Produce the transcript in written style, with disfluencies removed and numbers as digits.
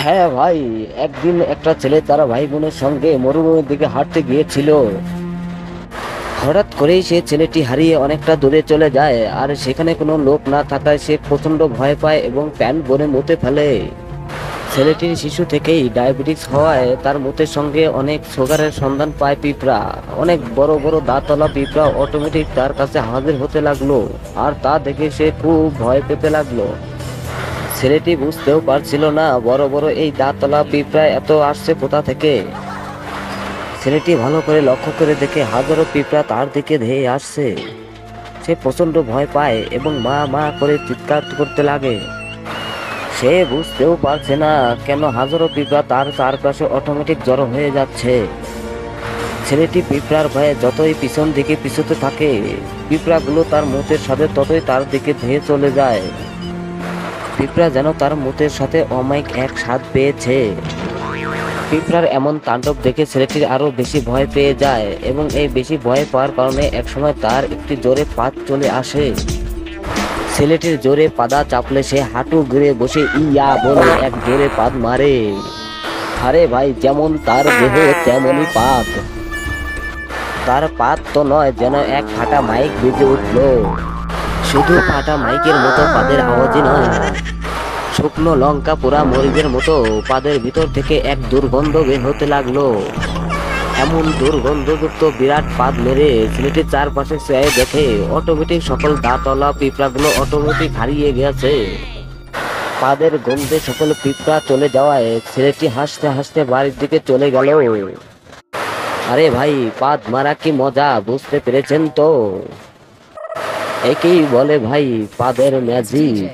হ্যাঁ ভাই, একদিন একটা ছেলে তার ভাই বোনের সঙ্গে মরুভূমির দিকে হাঁটতে গিয়েছিল। হঠাৎ করেই সে ছেলেটি হারিয়ে অনেকটা দূরে চলে যায়, আর সেখানে কোনো লোক না থাকায় সে প্রচন্ড ভয় পায় এবং প্যান্ট বনে মুতে ফেলে। ছেলেটির শিশু থেকেই ডায়াবেটিস হওয়ায় তার মুতের সঙ্গে অনেক সুগারের সন্ধান পায় পিঁপড়া। অনেক বড় বড় দাঁতওয়ালা পিঁপড়া অটোমেটিক তার কাছে হাজির হতে লাগলো, আর তা দেখে সে খুব ভয় পেতে লাগলো। ছেলেটি বুঝতেও পারছিল না বড় বড় এই দাঁতওয়ালা পিঁপড়া এত আসছে কোথা থেকে। ছেলেটি ভালো করে লক্ষ্য করে দেখে হাজারো পিঁপড়া তার দিকে ধেয়ে আসছে। সে প্রচন্ড ভয় পায় এবং মা মা করে চিৎকার করতে লাগে। সে বুঝতেও পারছে না কেন হাজারো পিঁপড়া তার চারপাশে অটোমেটিক জড়ো হয়ে যাচ্ছে। ছেলেটি পিঁপড়ার ভয়ে যতই পিছন দিকে পিছুতে থাকে, পিঁপড়াগুলো তার মুতের সাথে ততই তার দিকে ধেয়ে চলে যায়। পিঁপড়া যেন তার মুতের সাথে অমায়িক এক স্বাদ পেয়েছে। পিঁপড়ার এমন তাণ্ডব দেখে ছেলেটির আরো বেশি ভয় পেয়ে যায় এবং এই বেশি ভয় পাওয়ার কারণে একসময় তার একটি জোরে পাদ চলে আসে। ছেলেটির জোরে পাদা চাপলে সে হাঁটু গেড়ে বসে ইয়া বলে এক জোরে পাদ মারে। আরে ভাই, যেমন তার দেহ তেমনই পাদ। তার পাদ তো নয়, যেন এক ফাটা মাইক বেজে উঠলো। শুধু ফাটা মাইকের মতো পাদের আওয়াজই নয়, শুকনো লঙ্কা পোড়া মরিচের মতো পাদের ভিতর থেকে এক দুর্গন্ধ বের হতে লাগলো। এমন দুর্গন্ধযুক্ত বিরাট পাদ মেরে ছেলেটির চারপাশে চেয়ে দেখে অটোমেটিক সকল দাঁতওয়ালা পিঁপড়াগুলো অটোমেটিক হারিয়ে গেছে। পাদের গন্ধে সকল পিঁপড়া চলে যাওয়ায় ছেলেটি হাসতে হাসতে বাড়ির দিকে চলে গেল। আরে ভাই, পাদ মারা কি মজা বুঝতে পেরেছেন তো? একেই বলে ভাই পাদের ম্যাজিক।